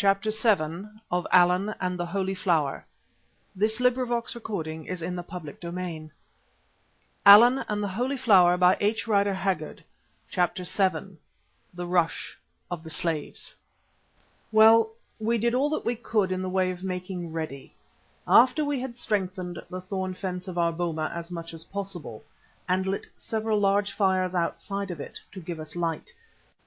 Chapter 7 of Allan and the Holy Flower. This recording is in the public domain. Allan and the Holy Flower by H. Rider Haggard. Chapter 7. The Rush of the Slaves. Well, we did all that we could in the way of making ready. After we had strengthened the thorn fence of our boma as much as possible, and lit several large fires outside of it to give us light,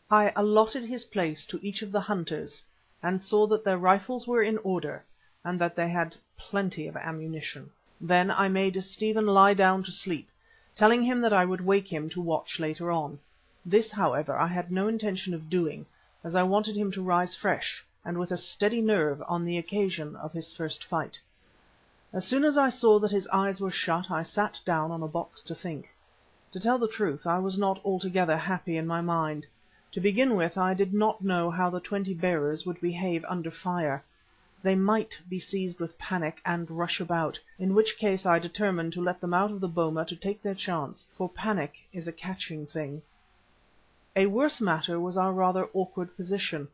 I allotted his place to each of the hunters, and saw that their rifles were in order, and that they had plenty of ammunition. Then I made Stephen lie down to sleep, telling him that I would wake him to watch later on. This, however, I had no intention of doing, as I wanted him to rise fresh and with a steady nerve on the occasion of his first fight. As soon as I saw that his eyes were shut, I sat down on a box to think. To tell the truth, I was not altogether happy in my mind. To begin with, I did not know how the 20 bearers would behave under fire. They might be seized with panic and rush about, in which case I determined to let them out of the boma to take their chance, for panic is a catching thing. A worse matter was our rather awkward position.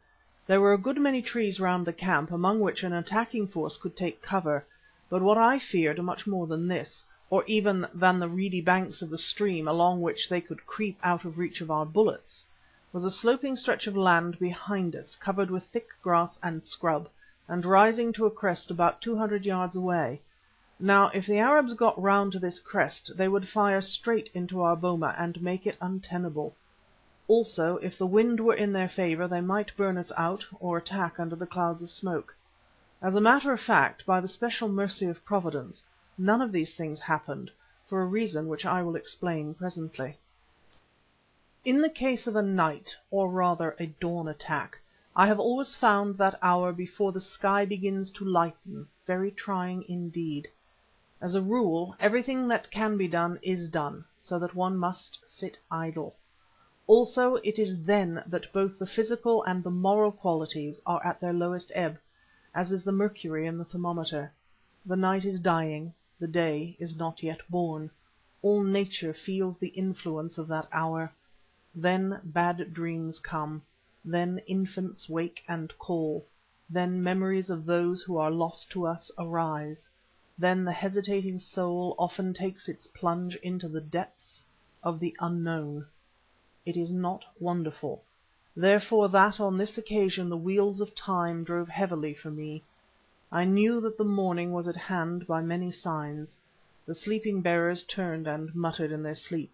There were a good many trees round the camp, among which an attacking force could take cover, but what I feared much more than this, or even than the reedy banks of the stream along which they could creep out of reach of our bullets, was a sloping stretch of land behind us, covered with thick grass and scrub, and rising to a crest about 200 yards away. Now, if the Arabs got round to this crest, they would fire straight into our boma and make it untenable. Also, if the wind were in their favour, they might burn us out or attack under the clouds of smoke. As a matter of fact, by the special mercy of Providence, none of these things happened, for a reason which I will explain presently. In the case of a night, or rather a dawn attack, I have always found that hour before the sky begins to lighten very trying indeed. As a rule, everything that can be done is done, so that one must sit idle. Also, it is then that both the physical and the moral qualities are at their lowest ebb, as is the mercury in the thermometer. The night is dying, the day is not yet born. All nature feels the influence of that hour. Then bad dreams come, then infants wake and call, then memories of those who are lost to us arise, then the hesitating soul often takes its plunge into the depths of the unknown. It is not wonderful, therefore, that on this occasion the wheels of time drove heavily for me. I knew that the morning was at hand by many signs. The sleeping bearers turned and muttered in their sleep.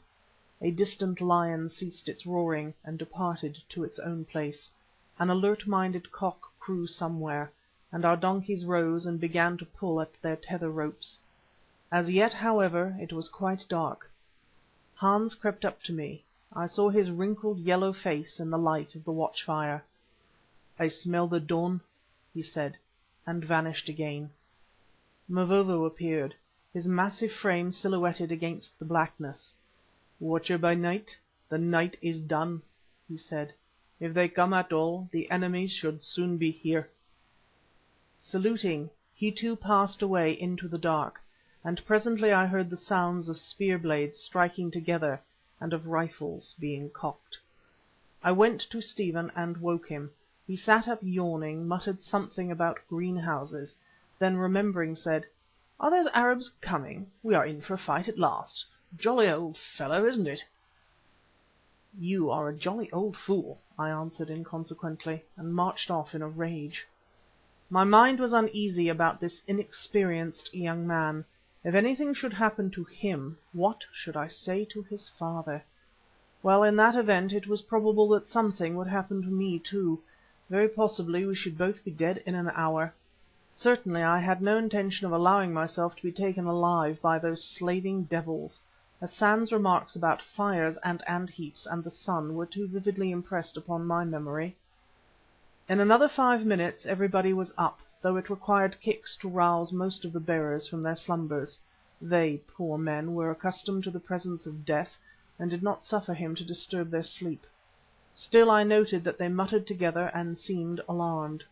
A distant lion ceased its roaring and departed to its own place. An alert-minded cock crew somewhere, and our donkeys rose and began to pull at their tether ropes. As yet, however, it was quite dark. Hans crept up to me. I saw his wrinkled yellow face in the light of the watch-fire. "I smell the dawn," he said, and vanished again. Mavovo appeared, his massive frame silhouetted against the blackness. "Watcher by night, the night is done," he said. "If they come at all, the enemies should soon be here." Saluting, he too passed away into the dark, and presently I heard the sounds of spear blades striking together and of rifles being cocked. I went to Stephen and woke him. He sat up yawning, muttered something about greenhouses, then remembering said, "Are those Arabs coming? We are in for a fight at last. Jolly old fellow, isn't it?" "You are a jolly old fool," I answered inconsequently, and marched off in a rage. My mind was uneasy about this inexperienced young man. If anything should happen to him, what should I say to his father? Well, in that event it was probable that something would happen to me too. Very possibly we should both be dead in an hour. Certainly I had no intention of allowing myself to be taken alive by those slaving devils. Hassan's remarks about fires and ant-heaps and the sun were too vividly impressed upon my memory. In another 5 minutes everybody was up, though it required kicks to rouse most of the bearers from their slumbers. They, poor men, were accustomed to the presence of death, and did not suffer him to disturb their sleep. Still I noted that they muttered together and seemed alarmed.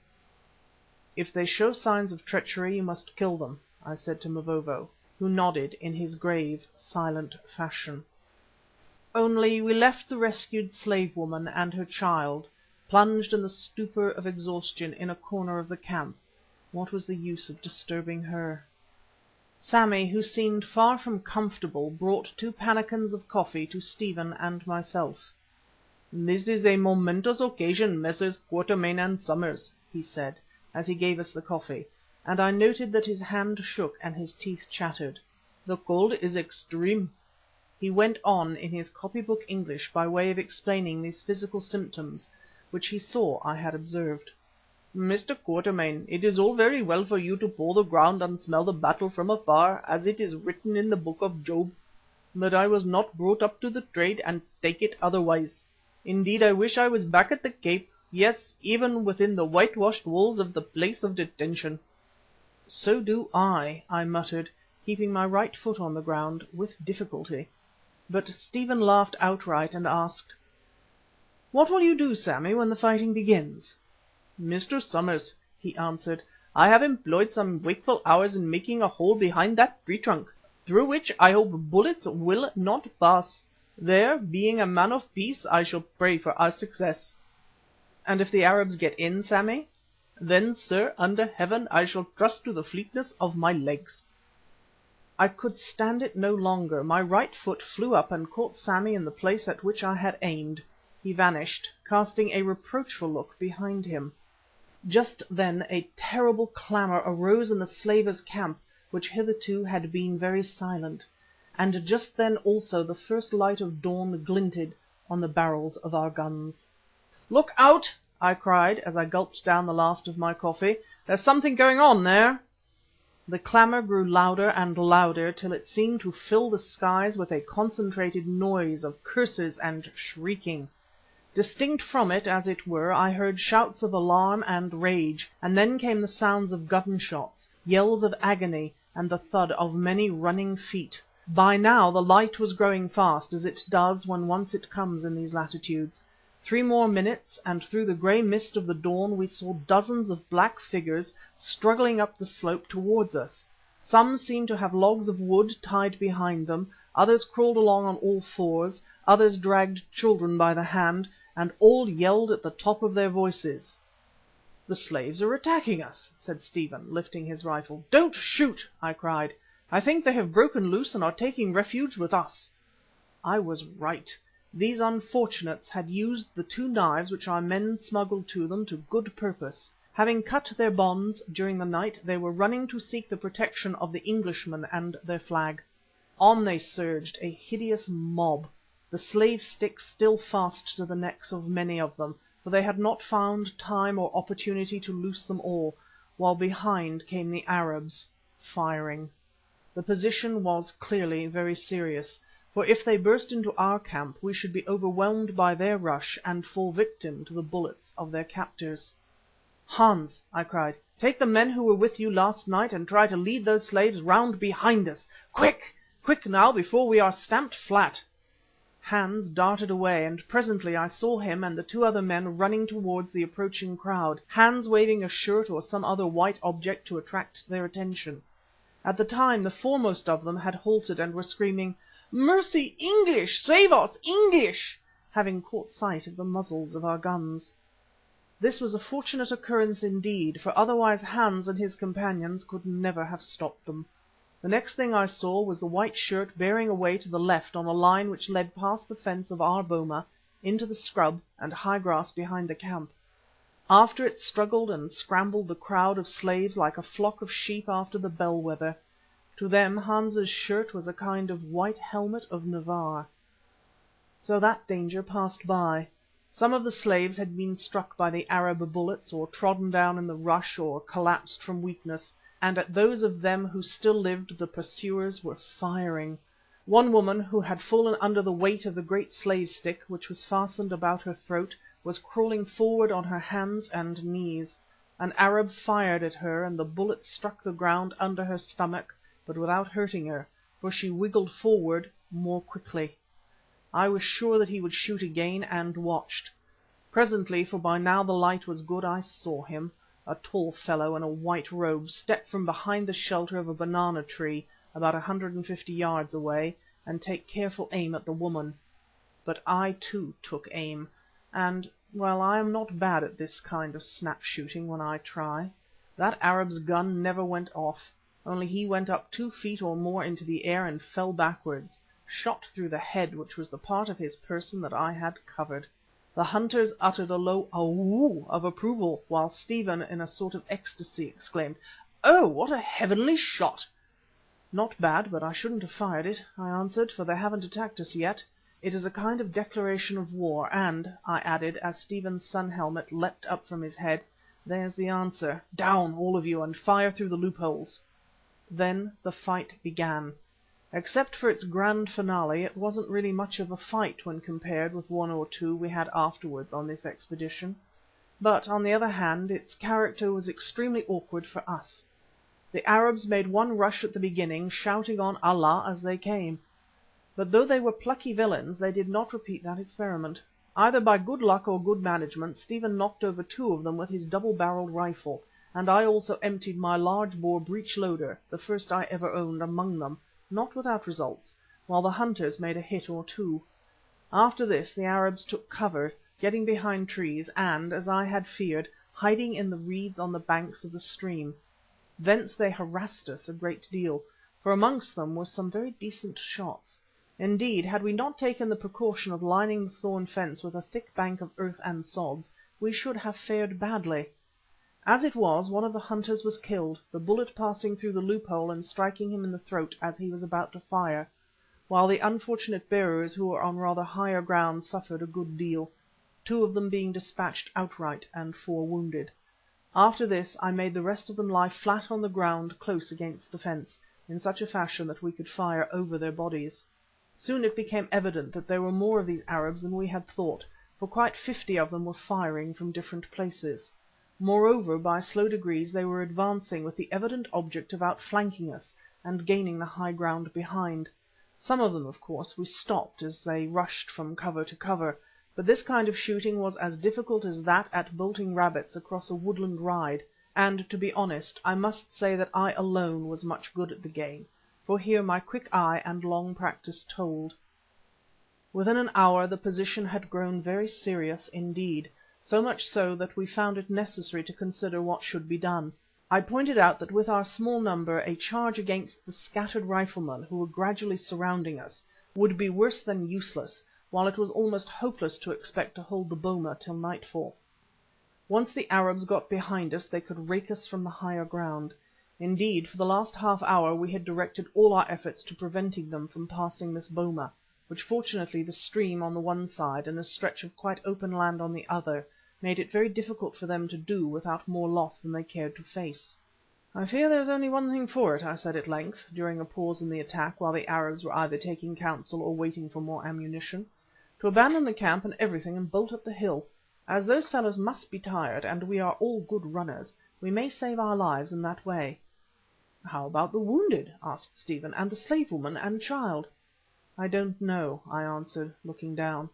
"If they show signs of treachery you must kill them," I said to Mavovo, who nodded in his grave, silent fashion. Only we left the rescued slave woman and her child, plunged in the stupor of exhaustion in a corner of the camp. What was the use of disturbing her? Sammy, who seemed far from comfortable, brought 2 pannikins of coffee to Stephen and myself. "This is a momentous occasion, Messrs. Quatermain and Somers," he said, as he gave us the coffee, and I noted that his hand shook and his teeth chattered. "The cold is extreme." He went on in his copybook English by way of explaining these physical symptoms, which he saw I had observed. "Mr. Quatermain, it is all very well for you to paw the ground and smell the battle from afar, as it is written in the book of Job, but I was not brought up to the trade and take it otherwise. Indeed, I wish I was back at the Cape, yes, even within the whitewashed walls of the place of detention." "So do I," I muttered, keeping my right foot on the ground with difficulty. But Stephen laughed outright and asked: "What will you do, Sammy, when the fighting begins?" "Mr. Somers," he answered, "I have employed some wakeful hours in making a hole behind that tree trunk, through which I hope bullets will not pass. There, being a man of peace, I shall pray for our success." "And if the Arabs get in, Sammy?" "Then, sir, under heaven, I shall trust to the fleetness of my legs." I could stand it no longer. My right foot flew up and caught Sammy in the place at which I had aimed. He vanished, casting a reproachful look behind him. Just then a terrible clamour arose in the slavers' camp, which hitherto had been very silent, and just then also the first light of dawn glinted on the barrels of our guns. "Look out!" I cried, as I gulped down the last of my coffee. "There's something going on there." The clamour grew louder and louder till it seemed to fill the skies with a concentrated noise of curses and shrieking. Distinct from it, as it were, I heard shouts of alarm and rage, and then came the sounds of gunshots, yells of agony, and the thud of many running feet. By now the light was growing fast, as it does when once it comes in these latitudes. 3 more minutes, and through the grey mist of the dawn we saw dozens of black figures struggling up the slope towards us. Some seemed to have logs of wood tied behind them, others crawled along on all fours, others dragged children by the hand, and all yelled at the top of their voices. "The slaves are attacking us," said Stephen, lifting his rifle. "Don't shoot," I cried. "I think they have broken loose and are taking refuge with us." I was right. These unfortunates had used the 2 knives which our men smuggled to them to good purpose. Having cut their bonds during the night, they were running to seek the protection of the Englishmen and their flag. On they surged, a hideous mob, the slave sticks still fast to the necks of many of them, for they had not found time or opportunity to loose them all, while behind came the Arabs, firing. The position was clearly very serious, for if they burst into our camp we should be overwhelmed by their rush and fall victim to the bullets of their captors. "Hans," I cried, "take the men who were with you last night and try to lead those slaves round behind us. Quick! Quick now, before we are stamped flat." Hans darted away, and presently I saw him and the 2 other men running towards the approaching crowd, Hans waving a shirt or some other white object to attract their attention. At the time the foremost of them had halted and were screaming, "Mercy, English! Save us, English!" having caught sight of the muzzles of our guns. This was a fortunate occurrence indeed, for otherwise Hans and his companions could never have stopped them. The next thing I saw was the white shirt bearing away to the left on a line which led past the fence of our boma into the scrub and high grass behind the camp. After it struggled and scrambled the crowd of slaves like a flock of sheep after the bellwether. To them Hans's shirt was a kind of white helmet of Navarre. So that danger passed by. Some of the slaves had been struck by the Arab bullets, or trodden down in the rush, or collapsed from weakness, and at those of them who still lived the pursuers were firing. One woman, who had fallen under the weight of the great slave stick, which was fastened about her throat, was crawling forward on her hands and knees. An Arab fired at her, and the bullet struck the ground under her stomach, but without hurting her, for she wriggled forward more quickly. I was sure that he would shoot again, and watched. Presently, for by now the light was good, I saw him, a tall fellow in a white robe, step from behind the shelter of a banana tree about 150 yards away, and take careful aim at the woman. But I too took aim, and Well, I am not bad at this kind of snap shooting when I try. That Arab's gun never went off, only he went up 2 feet or more into the air and fell backwards, shot through the head, which was the part of his person that I had covered. The hunters uttered a low "Ow" of approval, while Stephen, in a sort of ecstasy, exclaimed, "Oh, what a heavenly shot!" "Not bad, but I shouldn't have fired it," I answered, "for they haven't attacked us yet. It is a kind of declaration of war, and," I added, as Stephen's sun helmet leapt up from his head, "there's the answer. Down, all of you, and fire through the loopholes." Then the fight began. Except for its grand finale, it wasn't really much of a fight when compared with one or two we had afterwards on this expedition. But, on the other hand, its character was extremely awkward for us. The Arabs made one rush at the beginning, shouting on Allah as they came. But though they were plucky villains, they did not repeat that experiment. Either by good luck or good management, Stephen knocked over 2 of them with his double-barrelled rifle, and I also emptied my large-bore breech-loader, the first I ever owned, among them, not without results, while the hunters made a hit or 2. After this the Arabs took cover, getting behind trees and, as I had feared, hiding in the reeds on the banks of the stream. Thence they harassed us a great deal, for amongst them were some very decent shots. Indeed, had we not taken the precaution of lining the thorn fence with a thick bank of earth and sods, we should have fared badly. As it was, one of the hunters was killed, the bullet passing through the loophole and striking him in the throat as he was about to fire, while the unfortunate bearers who were on rather higher ground suffered a good deal, 2 of them being dispatched outright and 4 wounded. After this I made the rest of them lie flat on the ground close against the fence, in such a fashion that we could fire over their bodies. Soon it became evident that there were more of these Arabs than we had thought, for quite 50 of them were firing from different places. Moreover, by slow degrees they were advancing with the evident object of outflanking us and gaining the high ground behind. Some of them, of course, we stopped as they rushed from cover to cover, but this kind of shooting was as difficult as that at bolting rabbits across a woodland ride, and, to be honest, I must say that I alone was much good at the game, for here my quick eye and long practice told. Within an hour the position had grown very serious indeed, so much so that we found it necessary to consider what should be done. I pointed out that with our small number a charge against the scattered riflemen who were gradually surrounding us would be worse than useless, while it was almost hopeless to expect to hold the boma till nightfall. Once the Arabs got behind us they could rake us from the higher ground. Indeed, for the last half-hour we had directed all our efforts to preventing them from passing this boma, which fortunately the stream on the one side and a stretch of quite open land on the other made it very difficult for them to do without more loss than they cared to face. "I fear there is only one thing for it," I said at length, during a pause in the attack while the Arabs were either taking counsel or waiting for more ammunition, "to abandon the camp and everything and bolt up the hill. As those fellows must be tired, and we are all good runners, we may save our lives in that way." "How about the wounded?" asked Stephen, "and the slave woman and child?" "I don't know," I answered, looking down.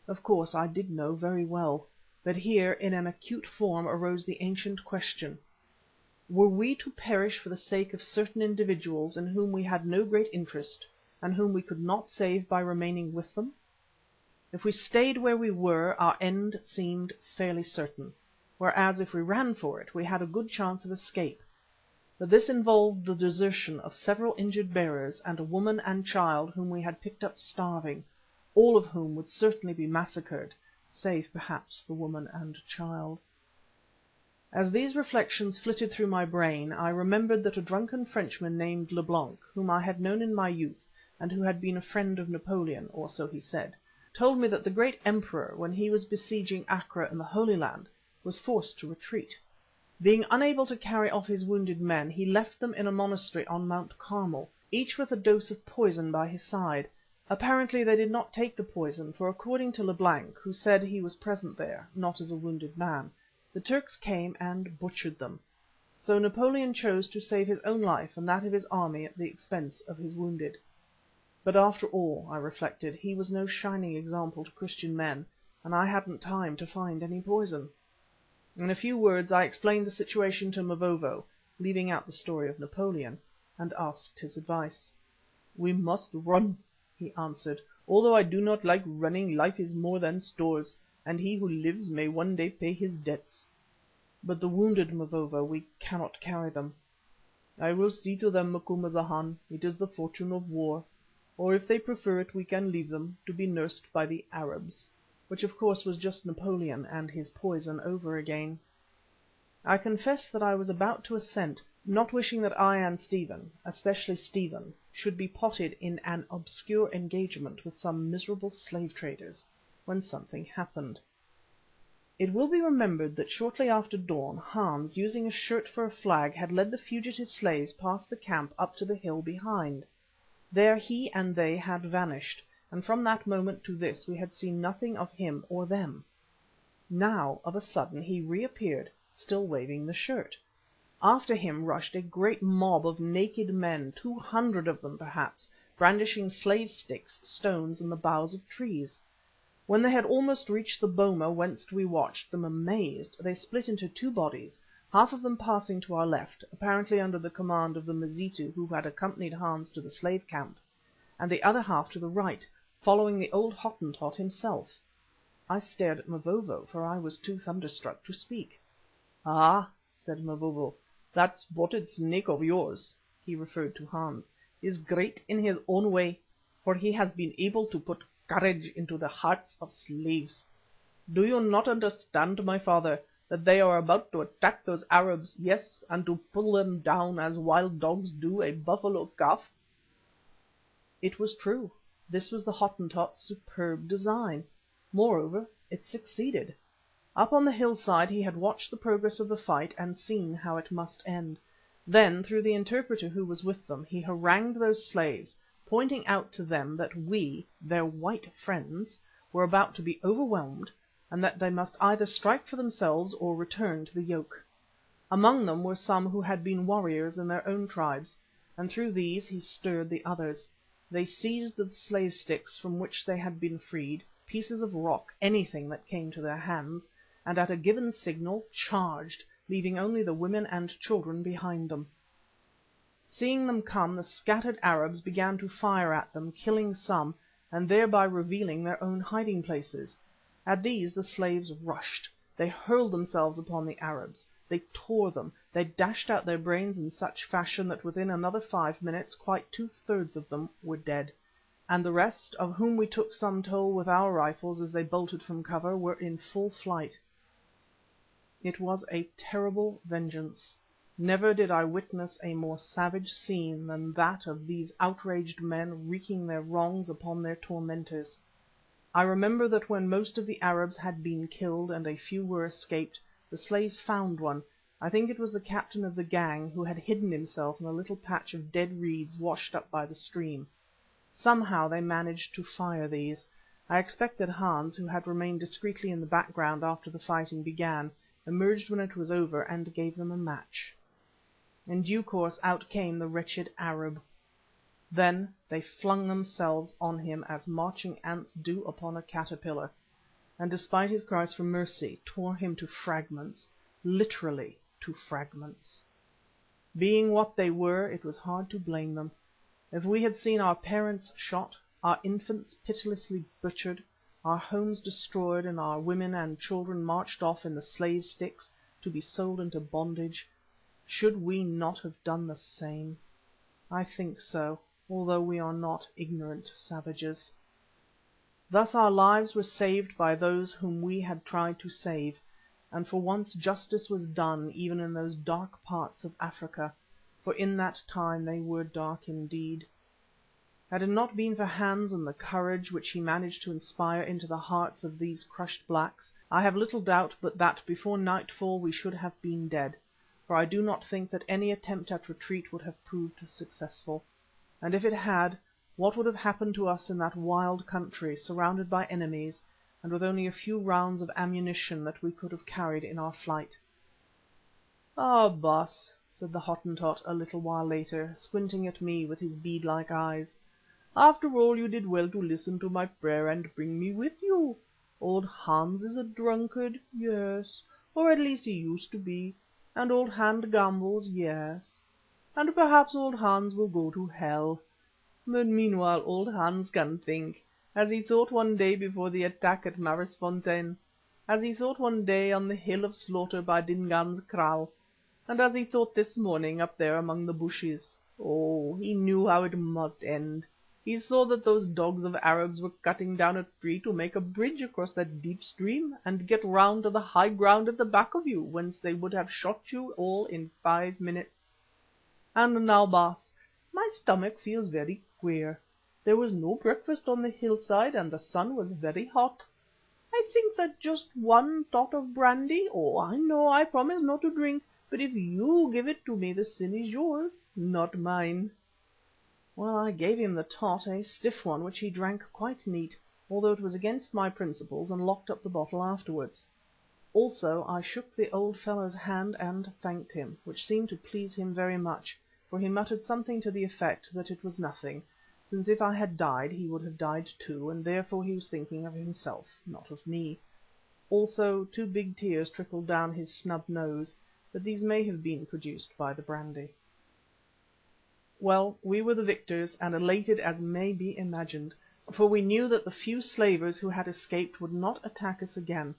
Of course I did know very well, but here in an acute form arose the ancient question: were we to perish for the sake of certain individuals in whom we had no great interest, and whom we could not save by remaining with them? If we stayed where we were our end seemed fairly certain, whereas if we ran for it we had a good chance of escape. But this involved the desertion of several injured bearers and a woman and child whom we had picked up starving, all of whom would certainly be massacred, save perhaps the woman and child. As these reflections flitted through my brain, I remembered that a drunken Frenchman named Leblanc, whom I had known in my youth and who had been a friend of Napoleon, or so he said, told me that the great Emperor, when he was besieging Acre in the Holy Land, was forced to retreat. Being unable to carry off his wounded men, he left them in a monastery on Mount Carmel, each with a dose of poison by his side. Apparently they did not take the poison, for according to Leblanc, who said he was present there, not as a wounded man, the Turks came and butchered them. So Napoleon chose to save his own life and that of his army at the expense of his wounded. But after all, I reflected, he was no shining example to Christian men, and I hadn't time to find any poison. In a few words I explained the situation to Mavovo, leaving out the story of Napoleon, and asked his advice. "We must run," he answered. "Although I do not like running, life is more than stores, and he who lives may one day pay his debts. But the wounded, Mavovo, we cannot carry them." "I will see to them, Macumazahn. It is the fortune of war. Or if they prefer it we can leave them to be nursed by the Arabs." Which of course was just Napoleon and his poison over again. I confess that I was about to assent, not wishing that I and Stephen, especially Stephen, should be potted in an obscure engagement with some miserable slave traders, when something happened. It will be remembered that shortly after dawn Hans, using a shirt for a flag, had led the fugitive slaves past the camp up to the hill behind. There he and they had vanished, and from that moment to this we had seen nothing of him or them. Now of a sudden he reappeared, still waving the shirt. After him rushed a great mob of naked men, 200 of them perhaps, brandishing slave sticks, stones, and the boughs of trees. When they had almost reached the boma whence we watched them amazed, they split into two bodies, half of them passing to our left, apparently under the command of the Mazitu who had accompanied Hans to the slave camp, and the other half to the right, following the old Hottentot himself. I stared at Mavovo, for I was too thunderstruck to speak. "Ah," said Mavovo, "that spotted snake of yours," he referred to Hans, "is great in his own way, for he has been able to put courage into the hearts of slaves. Do you not understand, my father, that they are about to attack those Arabs, yes, and to pull them down as wild dogs do a buffalo calf?" It was true. This was the Hottentot's superb design. Moreover, it succeeded. Up on the hillside he had watched the progress of the fight and seen how it must end. Then, through the interpreter who was with them, he harangued those slaves, pointing out to them that we, their white friends, were about to be overwhelmed, and that they must either strike for themselves or return to the yoke. Among them were some who had been warriors in their own tribes, and through these he stirred the others. They seized the slave sticks from which they had been freed, pieces of rock, anything that came to their hands, and at a given signal charged, leaving only the women and children behind them. Seeing them come, the scattered Arabs began to fire at them, killing some, and thereby revealing their own hiding places. At these the slaves rushed. They hurled themselves upon the Arabs. They tore them, they dashed out their brains in such fashion that within another 5 minutes quite 2/3 of them were dead, and the rest, of whom we took some toll with our rifles as they bolted from cover, were in full flight. It was a terrible vengeance. Never did I witness a more savage scene than that of these outraged men wreaking their wrongs upon their tormentors. I remember that when most of the Arabs had been killed and a few were escaped, the slaves found one, I think it was the captain of the gang, who had hidden himself in a little patch of dead reeds washed up by the stream. Somehow they managed to fire these. I expect that Hans, who had remained discreetly in the background after the fighting began, emerged when it was over and gave them a match. In due course out came the wretched Arab. Then they flung themselves on him as marching ants do upon a caterpillar, and despite his cries for mercy, tore him to fragments, literally to fragments. Being what they were, it was hard to blame them. If we had seen our parents shot, our infants pitilessly butchered, our homes destroyed, and our women and children marched off in the slave sticks to be sold into bondage, should we not have done the same? I think so, although we are not ignorant savages. Thus our lives were saved by those whom we had tried to save, and for once justice was done even in those dark parts of Africa, for in that time they were dark indeed. Had it not been for Hans and the courage which he managed to inspire into the hearts of these crushed blacks, I have little doubt but that before nightfall we should have been dead, for I do not think that any attempt at retreat would have proved successful. And if it had, what would have happened to us in that wild country, surrounded by enemies, and with only a few rounds of ammunition that we could have carried in our flight? "Ah, Baas," said the Hottentot a little while later, squinting at me with his bead-like eyes, "after all you did well to listen to my prayer and bring me with you. Old Hans is a drunkard, yes, or at least he used to be, and old Hand gambles, yes, and perhaps old Hans will go to hell. But meanwhile old Hans can think, as he thought one day before the attack at Maraisfontein. as he thought one day on the hill of slaughter by Dingaan's kraal, and as he thought this morning up there among the bushes. Oh, he knew how it must end. He saw that those dogs of Arabs were cutting down a tree to make a bridge across that deep stream and get round to the high ground at the back of you, whence they would have shot you all in 5 minutes. And now, Baas, my stomach feels very queer. There was no breakfast on the hillside and the sun was very hot. I think that just one tot of brandy, oh, I know, I promise not to drink, but if you give it to me, the sin is yours, not mine." Well, I gave him the tot, a stiff one which he drank quite neat, although it was against my principles, and locked up the bottle afterwards. Also I shook the old fellow's hand and thanked him, which seemed to please him very much, for he muttered something to the effect that it was nothing, since if I had died he would have died too, and therefore he was thinking of himself, not of me. Also 2 big tears trickled down his snub nose, but these may have been produced by the brandy. Well, we were the victors, and elated as may be imagined, for we knew that the few slavers who had escaped would not attack us again.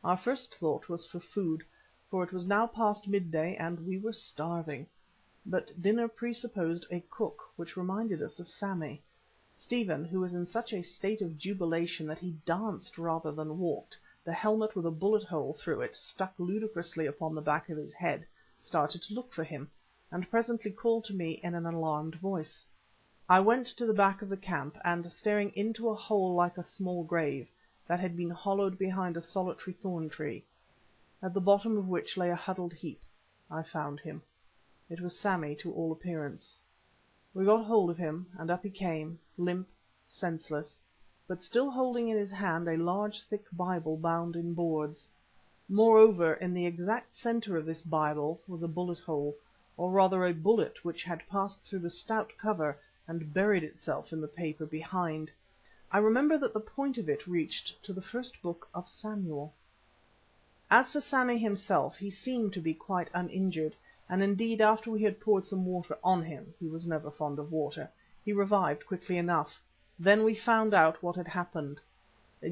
Our first thought was for food, for it was now past midday and we were starving. But dinner presupposed a cook, which reminded us of Sammy. Stephen, who was in such a state of jubilation that he danced rather than walked, the helmet with a bullet hole through it stuck ludicrously upon the back of his head, started to look for him, and presently called to me in an alarmed voice. I went to the back of the camp, and staring into a hole like a small grave, that had been hollowed behind a solitary thorn tree, at the bottom of which lay a huddled heap, I found him. It was Sammy to all appearance. We got hold of him, and up he came, limp, senseless, but still holding in his hand a large thick Bible bound in boards. Moreover, in the exact centre of this Bible was a bullet hole, or rather a bullet which had passed through the stout cover and buried itself in the paper behind. I remember that the point of it reached to the first book of Samuel. As for Sammy himself, he seemed to be quite uninjured, and indeed after we had poured some water on him, he was never fond of water, he revived quickly enough. Then we found out what had happened.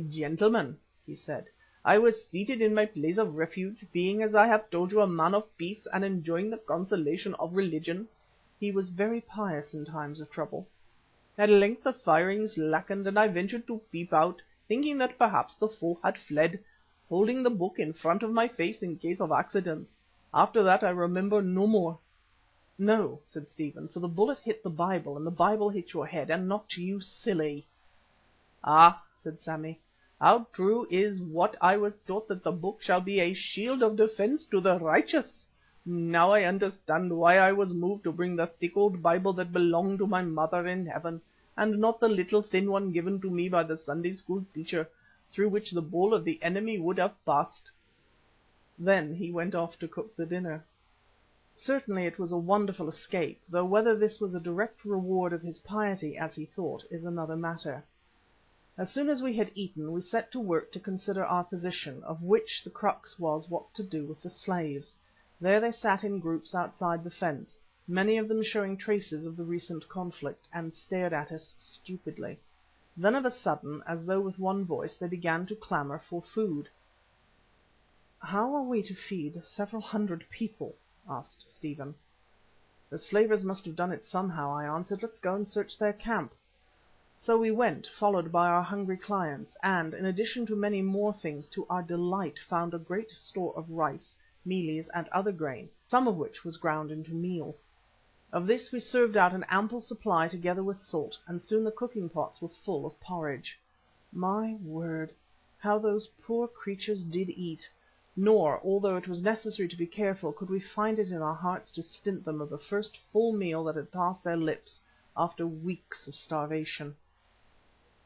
"Gentlemen," he said, "I was seated in my place of refuge, being, as I have told you, a man of peace and enjoying the consolation of religion." He was very pious in times of trouble. "At length the firing slackened, and I ventured to peep out, thinking that perhaps the foe had fled, holding the book in front of my face in case of accidents. After that I remember no more." "No," said Stephen, "for the bullet hit the Bible, and the Bible hit your head and knocked you silly." "Ah," said Sammy, "how true is what I was taught, that the book shall be a shield of defence to the righteous. Now I understand why I was moved to bring the thick old Bible that belonged to my mother in heaven, and not the little thin one given to me by the Sunday school teacher, through which the ball of the enemy would have passed." Then he went off to cook the dinner. Certainly it was a wonderful escape, though whether this was a direct reward of his piety, as he thought, is another matter. As soon as we had eaten, we set to work to consider our position, of which the crux was what to do with the slaves. There they sat in groups outside the fence, many of them showing traces of the recent conflict, and stared at us stupidly. Then of a sudden, as though with one voice, they began to clamour for food. "How are we to feed several hundred people?" asked Stephen. "The slavers must have done it somehow," I answered. "Let's go and search their camp." So we went, followed by our hungry clients, and, in addition to many more things, to our delight found a great store of rice, mealies, and other grain, some of which was ground into meal. Of this we served out an ample supply together with salt, and soon the cooking pots were full of porridge. My word, how those poor creatures did eat! Nor, although it was necessary to be careful, could we find it in our hearts to stint them of the first full meal that had passed their lips after weeks of starvation.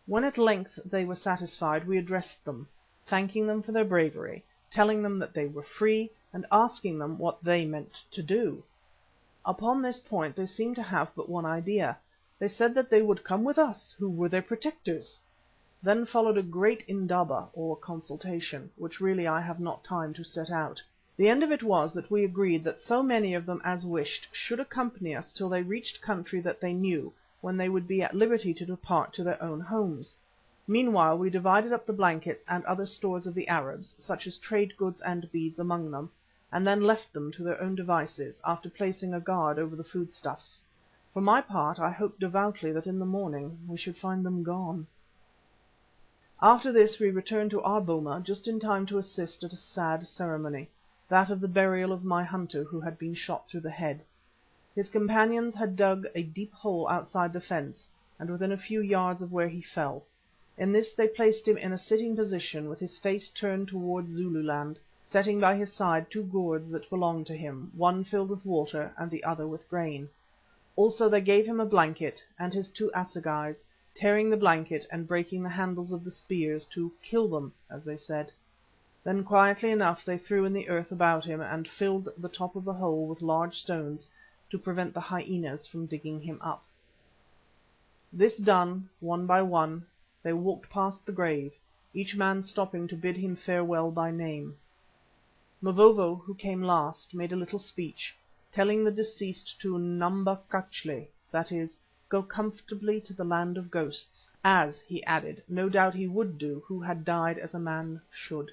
When at length they were satisfied, we addressed them, thanking them for their bravery, telling them that they were free, and asking them what they meant to do. Upon this point they seemed to have but one idea. They said that they would come with us, who were their protectors. Then followed a great indaba, or consultation, which really I have not time to set out. The end of it was that we agreed that so many of them as wished should accompany us till they reached country that they knew, when they would be at liberty to depart to their own homes. Meanwhile we divided up the blankets and other stores of the Arabs, such as trade goods and beads, among them, and then left them to their own devices, after placing a guard over the foodstuffs. For my part I hoped devoutly that in the morning we should find them gone. After this we returned to our boma just in time to assist at a sad ceremony, that of the burial of my hunter who had been shot through the head. His companions had dug a deep hole outside the fence and within a few yards of where he fell. In this they placed him in a sitting position with his face turned towards Zululand, setting by his side 2 gourds that belonged to him, one filled with water and the other with grain. Also they gave him a blanket and his 2 assegais, tearing the blanket and breaking the handles of the spears to "kill them," as they said. Then quietly enough they threw in the earth about him and filled the top of the hole with large stones to prevent the hyenas from digging him up. This done, one by one, they walked past the grave, each man stopping to bid him farewell by name. Mavovo, who came last, made a little speech, telling the deceased to "namba kachle," that is, go comfortably to the land of ghosts, as, he added, no doubt he would do who had died as a man should.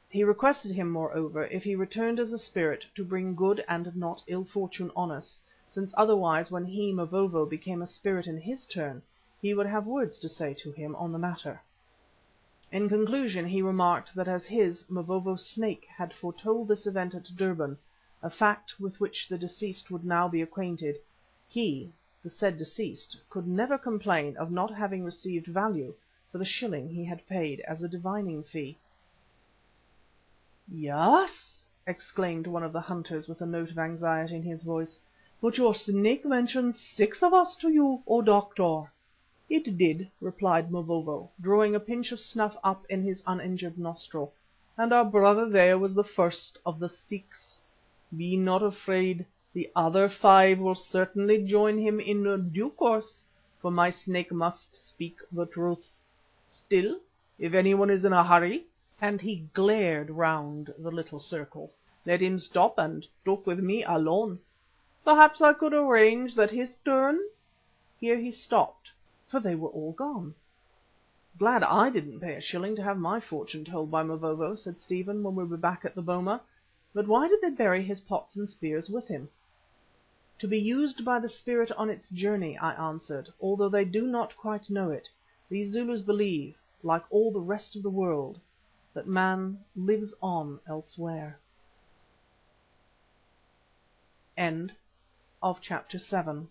He requested him, moreover, if he returned as a spirit, to bring good and not ill fortune on us, since otherwise when he, Mavovo, became a spirit in his turn, he would have words to say to him on the matter. In conclusion he remarked that as his, Mavovo's snake, had foretold this event at Durban, a fact with which the deceased would now be acquainted, he, the said deceased, could never complain of not having received value for the shilling he had paid as a divining fee. "Yes," exclaimed one of the hunters with a note of anxiety in his voice, "but your snake mentioned 6 of us to you, O Doctor." "It did," replied Mavovo, drawing a pinch of snuff up in his uninjured nostril, "and our brother there was the first of the 6. Be not afraid, the other 5 will certainly join him in due course, for my snake must speak the truth. Still, if anyone is in a hurry," and he glared round the little circle, "let him stop and talk with me alone. Perhaps I could arrange that his turn—" Here he stopped, for they were all gone. "Glad I didn't pay a shilling to have my fortune told by Mavovo," said Stephen, when we were back at the boma. "But why did they bury his pots and spears with him?" "To be used by the spirit on its journey," I answered, "although they do not quite know it. These Zulus believe, like all the rest of the world, that man lives on elsewhere." End of chapter 7.